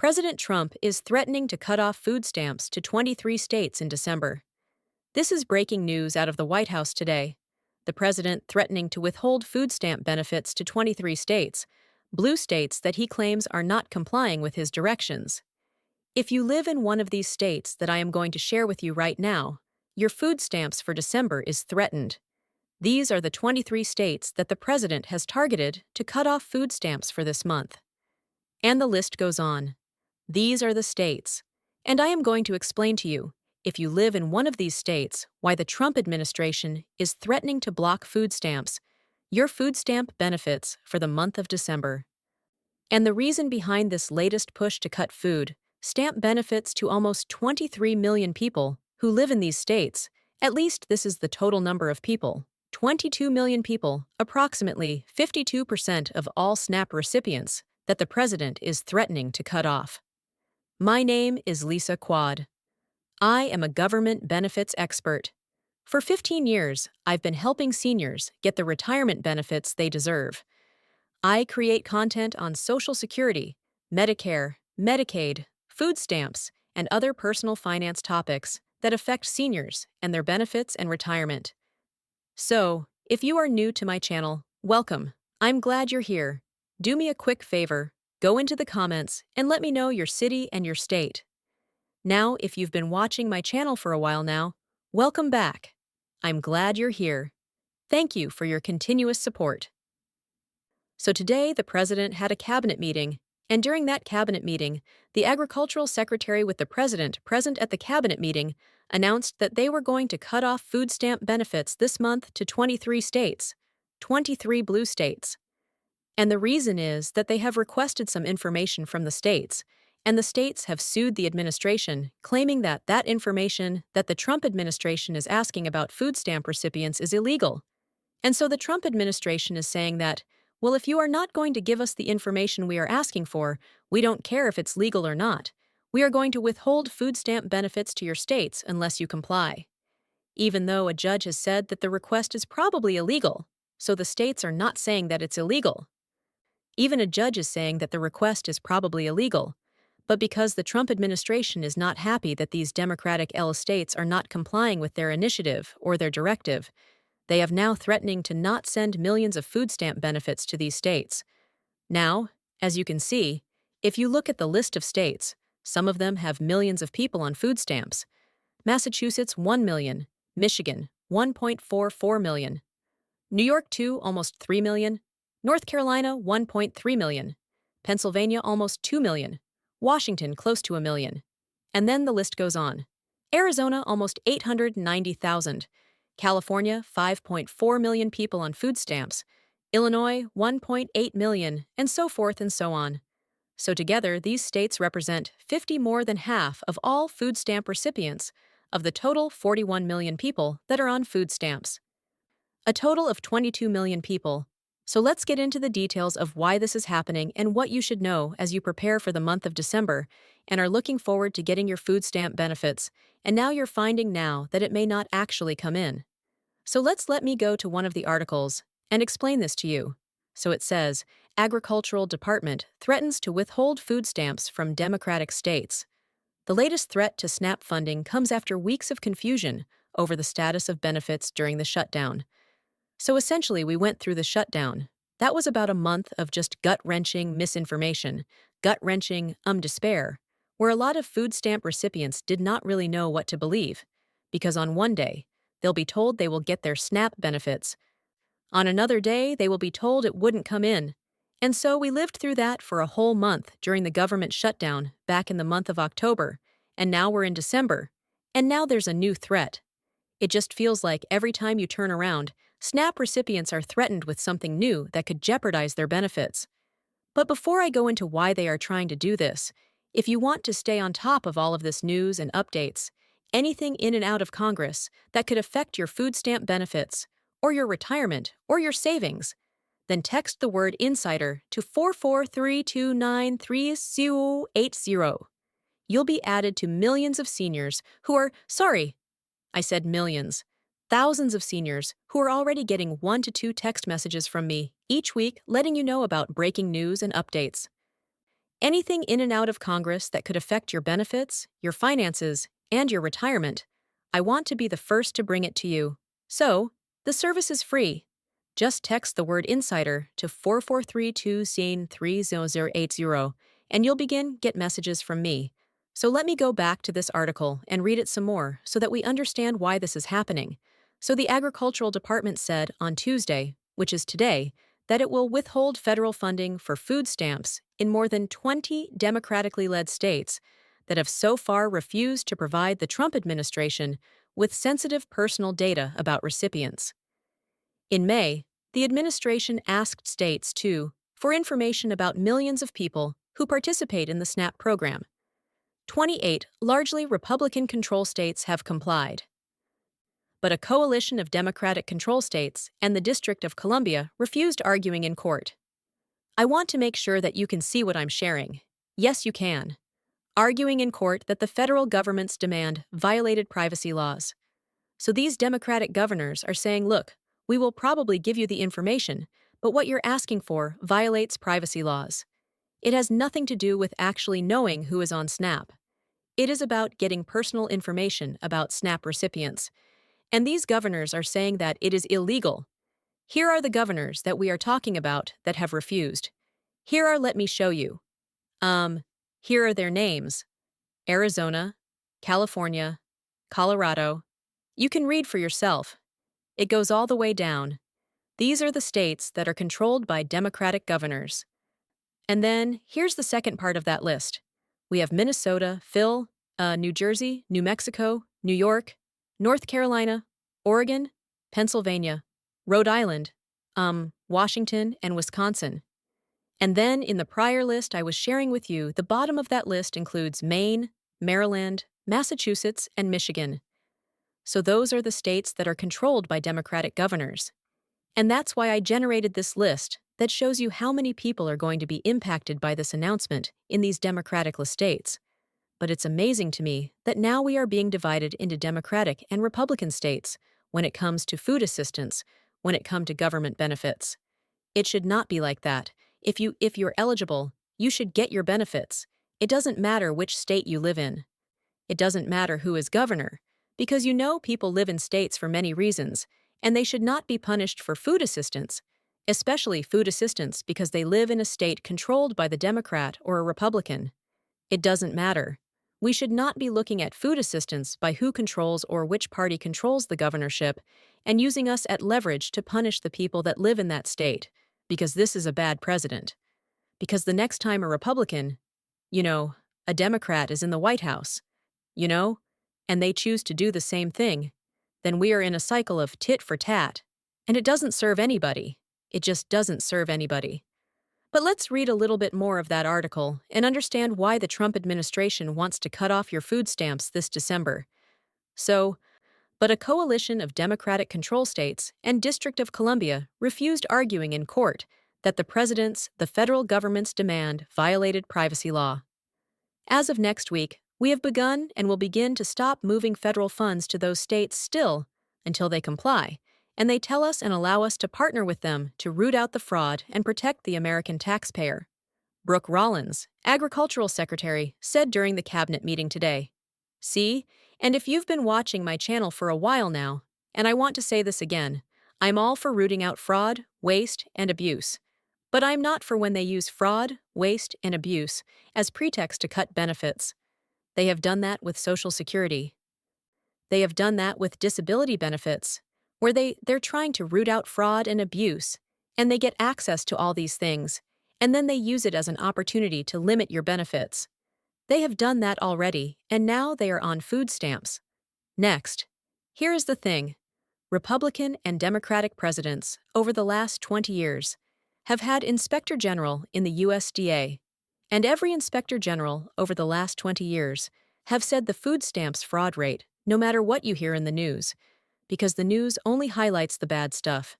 President Trump is threatening to cut off food stamps to 23 states in December. This is breaking news out of the White House today. The president threatening to withhold food stamp benefits to 23 states, blue states that he claims are not complying with his directions. If you live in one of these states that I am going to share with you right now, your food stamps for December is threatened. These are the 23 states that the president has targeted to cut off food stamps for this month. And the list goes on. These are the states. And I am going to explain to you, if you live in one of these states, why the Trump administration is threatening to block food stamps, your food stamp benefits for the month of December. And the reason behind this latest push to cut food stamp benefits to almost 23 million people who live in these states, at least this is the total number of people, 22 million people, approximately 52% of all SNAP recipients, that the president is threatening to cut off. My name is Lisa Quad. I am a government benefits expert. For 15 years, I've been helping seniors get the retirement benefits they deserve. I create content on Social Security, Medicare, Medicaid, food stamps, and other personal finance topics that affect seniors and their benefits and retirement. So, if you are new to my channel, welcome. I'm glad you're here. Do me a quick favor, go into the comments and let me know your city and your state. Now, if you've been watching my channel for a while now, welcome back. I'm glad you're here. Thank you for your continuous support. So today, the president had a cabinet meeting, and during that cabinet meeting, the agricultural secretary with the president present at the cabinet meeting announced that they were going to cut off food stamp benefits this month to 23 states, 23 blue states. And the reason is that they have requested some information from the states, and the states have sued the administration, claiming that that information that the Trump administration is asking about food stamp recipients is illegal. And so the Trump administration is saying that, well, if you are not going to give us the information we are asking for, we don't care if it's legal or not. We are going to withhold food stamp benefits to your states unless you comply. Even though a judge has said that the request is probably illegal, so the states are not saying that it's illegal. Even a judge is saying that the request is probably illegal. But because the Trump administration is not happy that these Democratic states are not complying with their initiative or their directive, they have now threatening to not send millions of food stamp benefits to these states. Now, as you can see, if you look at the list of states, some of them have millions of people on food stamps. Massachusetts, 1 million. Michigan, 1.44 million. New York, 2, almost 3 million. North Carolina, 1.3 million. Pennsylvania, almost 2 million. Washington, close to 1 million. And then the list goes on. Arizona, almost 890,000. California, 5.4 million people on food stamps. Illinois, 1.8 million, and so forth and so on. So together, these states represent 50 more than half of all food stamp recipients of the total 41 million people that are on food stamps. A total of 22 million people. So let's get into the details of why this is happening and what you should know as you prepare for the month of December and are looking forward to getting your food stamp benefits, and now you're finding now that it may not actually come in. So let me go to one of the articles and explain this to you. So it says, Agricultural Department threatens to withhold food stamps from Democratic states. The latest threat to SNAP funding comes after weeks of confusion over the status of benefits during the shutdown. So essentially, we went through the shutdown. That was about a month of just gut-wrenching misinformation, gut-wrenching despair, where a lot of food stamp recipients did not really know what to believe, because on one day, they'll be told they will get their SNAP benefits. On another day, they will be told it wouldn't come in. And so we lived through that for a whole month during the government shutdown back in the month of October, and now we're in December, and now there's a new threat. It just feels like every time you turn around, SNAP recipients are threatened with something new that could jeopardize their benefits. But before I go into why they are trying to do this, if you want to stay on top of all of this news and updates, anything in and out of Congress that could affect your food stamp benefits, or your retirement, or your savings, then text the word INSIDER to 443293080. You'll be added to millions of seniors who are, I said millions, thousands of seniors who are already getting 1 to 2 text messages from me each week letting you know about breaking news and updates. Anything in and out of Congress that could affect your benefits, your finances, and your retirement, I want to be the first to bring it to you. So, the service is free. Just text the word insider to 4432-SEEN-30080 and you'll get messages from me. So let me go back to this article and read it some more so that we understand why this is happening. So the Agricultural Department said on Tuesday, which is today, that it will withhold federal funding for food stamps in more than 20 democratically led states that have so far refused to provide the Trump administration with sensitive personal data about recipients. In May, the administration asked states for information about millions of people who participate in the SNAP program. 28 largely Republican control states have complied. But a coalition of Democratic control states and the District of Columbia refused arguing in court. I want to make sure that you can see what I'm sharing. Yes, you can. Arguing in court that the federal government's demand violated privacy laws. So these Democratic governors are saying, look, we will probably give you the information, but what you're asking for violates privacy laws. It has nothing to do with actually knowing who is on SNAP. It is about getting personal information about SNAP recipients. And these governors are saying that it is illegal. Here are the governors that we are talking about that have refused. Let me show you. Here are their names: Arizona, California, Colorado. You can read for yourself. It goes all the way down. These are the states that are controlled by Democratic governors. And then here's the second part of that list. We have Minnesota, New Jersey, New Mexico, New York, North Carolina, Oregon, Pennsylvania, Rhode Island, Washington, and Wisconsin. And then in the prior list I was sharing with you, the bottom of that list includes Maine, Maryland, Massachusetts, and Michigan. So those are the states that are controlled by Democratic governors. And that's why I generated this list that shows you how many people are going to be impacted by this announcement in these Democratic states. But it's amazing to me that now we are being divided into Democratic and Republican states when it comes to food assistance, when it comes to government benefits. It should not be like that. If you're eligible, you should get your benefits. It doesn't matter which state you live in. It doesn't matter who is governor, because people live in states for many reasons, and they should not be punished for food assistance, especially food assistance because they live in a state controlled by the Democrat or a Republican. It doesn't matter. We should not be looking at food assistance by who controls or which party controls the governorship and using us at leverage to punish the people that live in that state, because this is a bad precedent. Because the next time a Republican, a Democrat is in the White House, and they choose to do the same thing, then we are in a cycle of tit for tat, and it doesn't serve anybody. It just doesn't serve anybody. But let's read a little bit more of that article and understand why the Trump administration wants to cut off your food stamps this December. But a coalition of Democratic control states and District of Columbia refused arguing in court that the federal government's demand violated privacy law. As of next week, we have begun and will begin to stop moving federal funds to those states still until they comply, and they tell us and allow us to partner with them to root out the fraud and protect the American taxpayer. Brooke Rollins, Agricultural Secretary, said during the cabinet meeting today. See, and if you've been watching my channel for a while now, and I want to say this again, I'm all for rooting out fraud, waste, and abuse. But I'm not for when they use fraud, waste, and abuse as pretext to cut benefits. They have done that with Social Security. They have done that with disability benefits, where they're trying to root out fraud and abuse, and they get access to all these things, and then they use it as an opportunity to limit your benefits. They have done that already, and now they are on food stamps. Next, here is the thing. Republican and Democratic presidents over the last 20 years have had Inspector General in the USDA, and every Inspector General over the last 20 years have said the food stamps fraud rate, no matter what you hear in the news, because the news only highlights the bad stuff.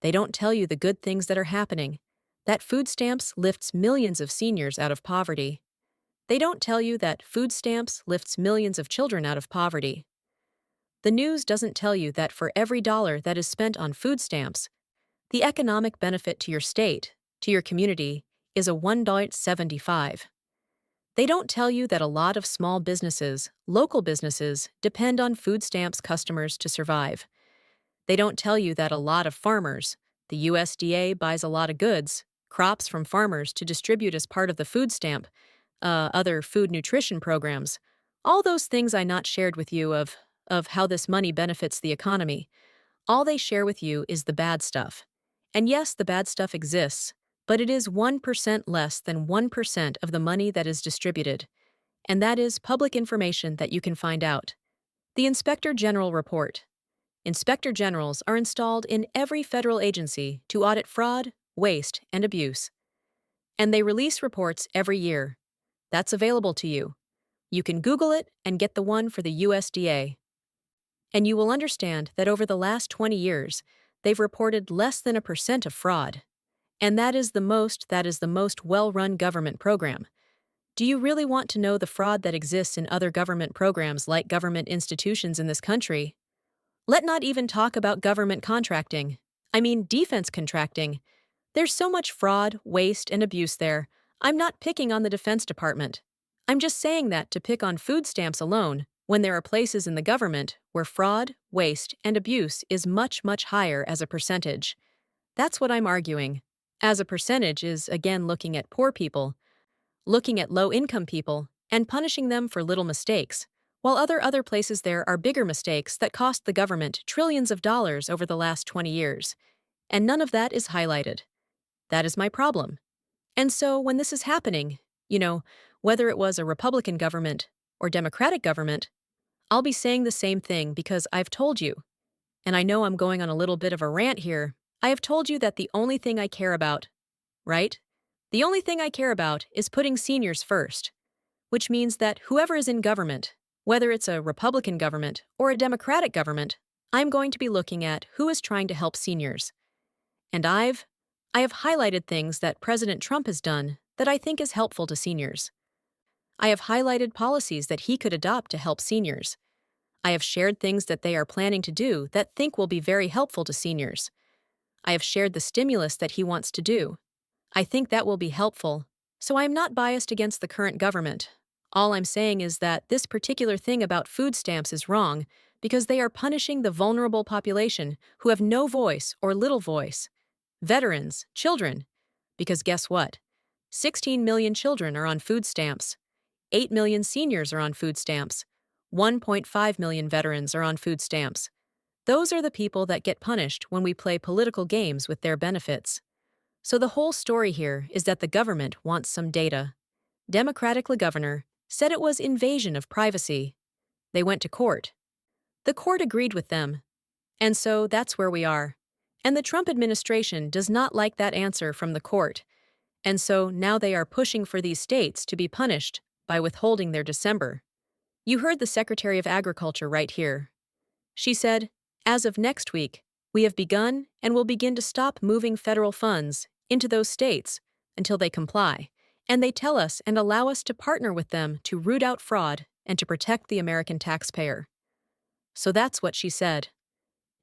They don't tell you the good things that are happening, that food stamps lifts millions of seniors out of poverty. They don't tell you that food stamps lifts millions of children out of poverty. The news doesn't tell you that for every dollar that is spent on food stamps, the economic benefit to your state, to your community, is a $1.75. They don't tell you that a lot of small businesses, local businesses, depend on food stamps customers to survive. They don't tell you that a lot of farmers, the USDA buys a lot of goods, crops from farmers to distribute as part of the food stamp, other food nutrition programs, all those things I not shared with you of how this money benefits the economy. All they share with you is the bad stuff. And yes, the bad stuff exists, but it is 1% less than 1% of the money that is distributed. And that is public information that you can find out. The Inspector General Report. Inspector Generals are installed in every federal agency to audit fraud, waste, and abuse. And they release reports every year. That's available to you. You can Google it and get the one for the USDA. And you will understand that over the last 20 years, they've reported less than 1% of fraud. And that is the most well-run government program. Do you really want to know the fraud that exists in other government programs like government institutions in this country? Let not even talk about government contracting. I mean, defense contracting. There's so much fraud, waste, and abuse there. I'm not picking on the Defense Department. I'm just saying that to pick on food stamps alone, when there are places in the government where fraud, waste, and abuse is much, much higher as a percentage. That's what I'm arguing. As a percentage is, again, looking at poor people, looking at low-income people, and punishing them for little mistakes, while other places there are bigger mistakes that cost the government trillions of dollars over the last 20 years. And none of that is highlighted. That is my problem. And so when this is happening, whether it was a Republican government or Democratic government, I'll be saying the same thing because I've told you. And I know I'm going on a little bit of a rant here. I have told you that the only thing I care about, right? The only thing I care about is putting seniors first, which means that whoever is in government, whether it's a Republican government or a Democratic government, I'm going to be looking at who is trying to help seniors. And I have highlighted things that President Trump has done that I think is helpful to seniors. I have highlighted policies that he could adopt to help seniors. I have shared things that they are planning to do that think will be very helpful to seniors. I have shared the stimulus that he wants to do. I think that will be helpful, so I am not biased against the current government. All I'm saying is that this particular thing about food stamps is wrong because they are punishing the vulnerable population who have no voice or little voice. Veterans, children. Because guess what? 16 million children are on food stamps. 8 million seniors are on food stamps. 1.5 million veterans are on food stamps. Those are the people that get punished when we play political games with their benefits. So the whole story here is that the government wants some data. Democratic governor said it was invasion of privacy. They went to court. The court agreed with them. And so that's where we are. And the Trump administration does not like that answer from the court. And so now they are pushing for these states to be punished by withholding their December. You heard the Secretary of Agriculture right here. She said, as of next week, we have begun and will begin to stop moving federal funds into those states until they comply, and they tell us and allow us to partner with them to root out fraud and to protect the American taxpayer. So that's what she said.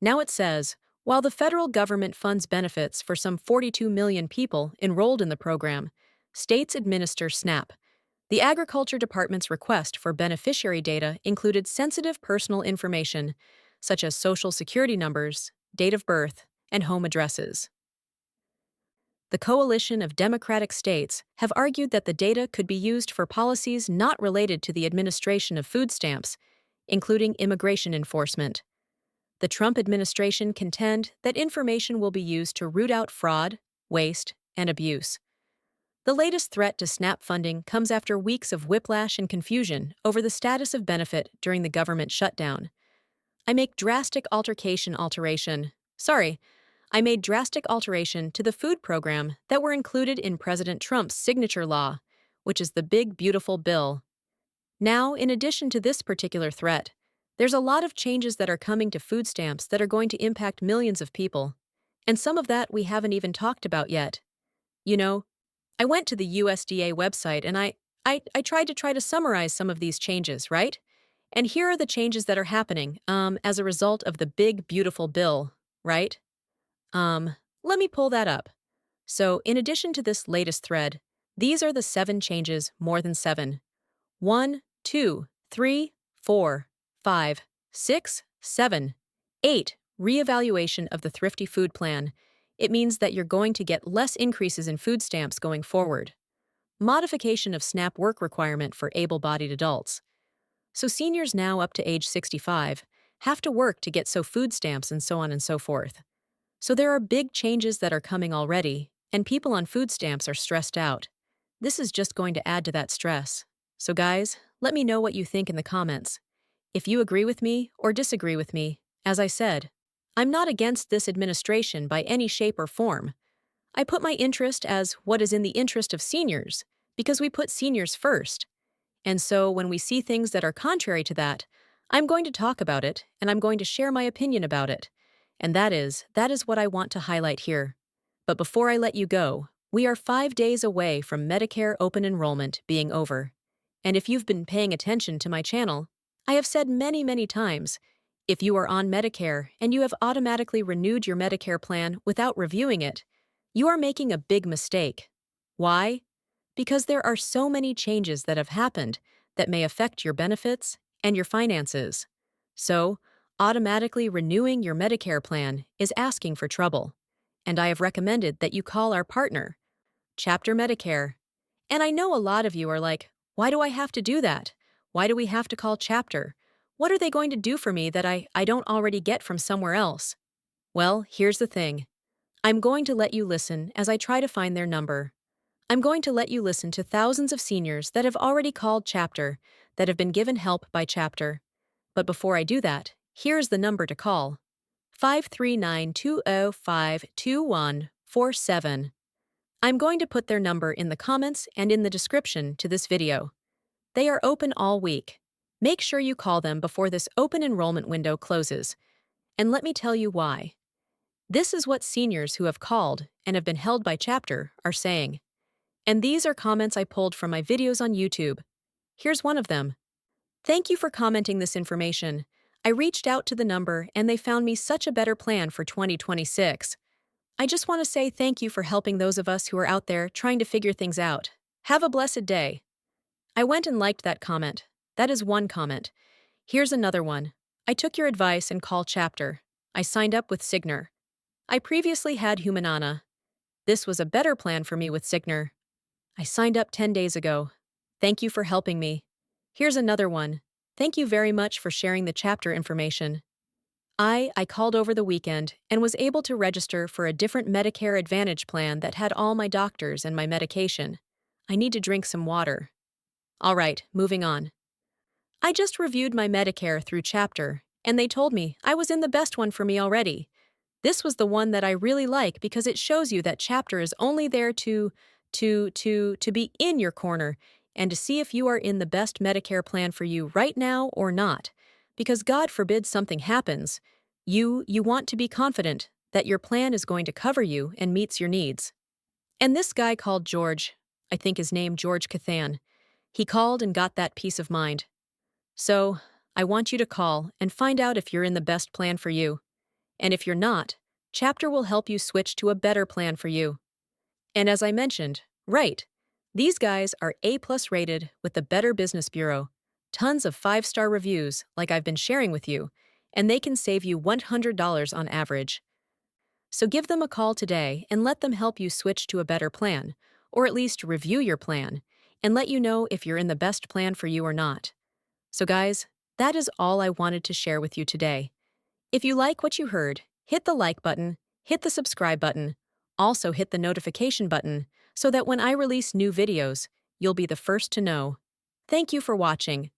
Now it says, while the federal government funds benefits for some 42 million people enrolled in the program, states administer SNAP. The Agriculture Department's request for beneficiary data included sensitive personal information, such as Social Security numbers, date of birth, and home addresses. The coalition of Democratic states have argued that the data could be used for policies not related to the administration of food stamps, including immigration enforcement. The Trump administration contend that information will be used to root out fraud, waste, and abuse. The latest threat to SNAP funding comes after weeks of whiplash and confusion over the status of benefit during the government shutdown. I made drastic alteration to the food program that were included in President Trump's signature law, which is the big, beautiful bill. Now, in addition to this particular threat, there's a lot of changes that are coming to food stamps that are going to impact millions of people. And some of that we haven't even talked about yet. I went to the USDA website and I tried to summarize some of these changes, right? And here are the changes that are happening as a result of the big, beautiful bill, right? Let me pull that up. So, in addition to this latest thread, These are the 7 changes more than 7. 1, 2, 3, 4, 5, 6, 7, 8. Reevaluation of the Thrifty Food Plan. It means that you're going to get less increases in food stamps going forward. Modification of SNAP work requirement for able-bodied adults. So seniors now up to age 65 have to work to get food stamps and so on and so forth. So there are big changes that are coming already, and people on food stamps are stressed out. This is just going to add to that stress. So guys, let me know what you think in the comments. If you agree with me or disagree with me, as I said, I'm not against this administration by any shape or form. I put my interest as what is in the interest of seniors, because we put seniors first. And so when we see things that are contrary to that, I'm going to talk about it and I'm going to share my opinion about it. And that is what I want to highlight here. But before I let you go, we are 5 days away from Medicare open enrollment being over. And if you've been paying attention to my channel, I have said many times, if you are on Medicare and you have automatically renewed your Medicare plan without reviewing it, you are making a big mistake. Why? Because there are so many changes that have happened that may affect your benefits and your finances. So, automatically renewing your Medicare plan is asking for trouble. And I have recommended that you call our partner, Chapter Medicare. And I know a lot of you are like, why do I have to do that? Why do we have to call Chapter? What are they going to do for me that I don't already get from somewhere else? Well, here's the thing. I'm going to let you listen as I try to find their number. I'm going to let you listen to thousands of seniors that have already called Chapter, that have been given help by Chapter. But before I do that, here's the number to call. 539-205-2147. I'm going to put their number in the comments and in the description to this video. They are open all week. Make sure you call them before this open enrollment window closes. And let me tell you why. This is what seniors who have called and have been held by Chapter are saying. And these are comments I pulled from my videos on YouTube. Here's one of them. Thank you for commenting this information. I reached out to the number and they found me such a better plan for 2026. I just want to say thank you for helping those of us who are out there trying to figure things out. Have a blessed day. I went and liked that comment. That is one comment. Here's another one. I took your advice and called Chapter. I signed up with Cigna. I previously had Humanana. This was a better plan for me with Cigna. I signed up 10 days ago. Thank you for helping me. Here's another one. Thank you very much for sharing the Chapter information. I called over the weekend and was able to register for a different Medicare Advantage plan that had all my doctors and my medication. I need to drink some water. All right, moving on. I just reviewed my Medicare through Chapter, and they told me I was in the best one for me already. This was the one that I really like because it shows you that Chapter is only there to be in your corner and to see if you are in the best Medicare plan for you right now or not. Because God forbid something happens, you want to be confident that your plan is going to cover you and meets your needs. And this guy called George, I think his name George Cathan, he called and got that peace of mind. So, I want you to call and find out if you're in the best plan for you. And if you're not, Chapter will help you switch to a better plan for you. And as I mentioned, right, these guys are A+ rated with the Better Business Bureau, tons of 5-star reviews like I've been sharing with you, and they can save you $100 on average. So give them a call today and let them help you switch to a better plan, or at least review your plan, and let you know if you're in the best plan for you or not. So guys, that is all I wanted to share with you today. If you like what you heard, hit the like button, hit the subscribe button, also hit the notification button so that when I release new videos, you'll be the first to know. Thank you for watching.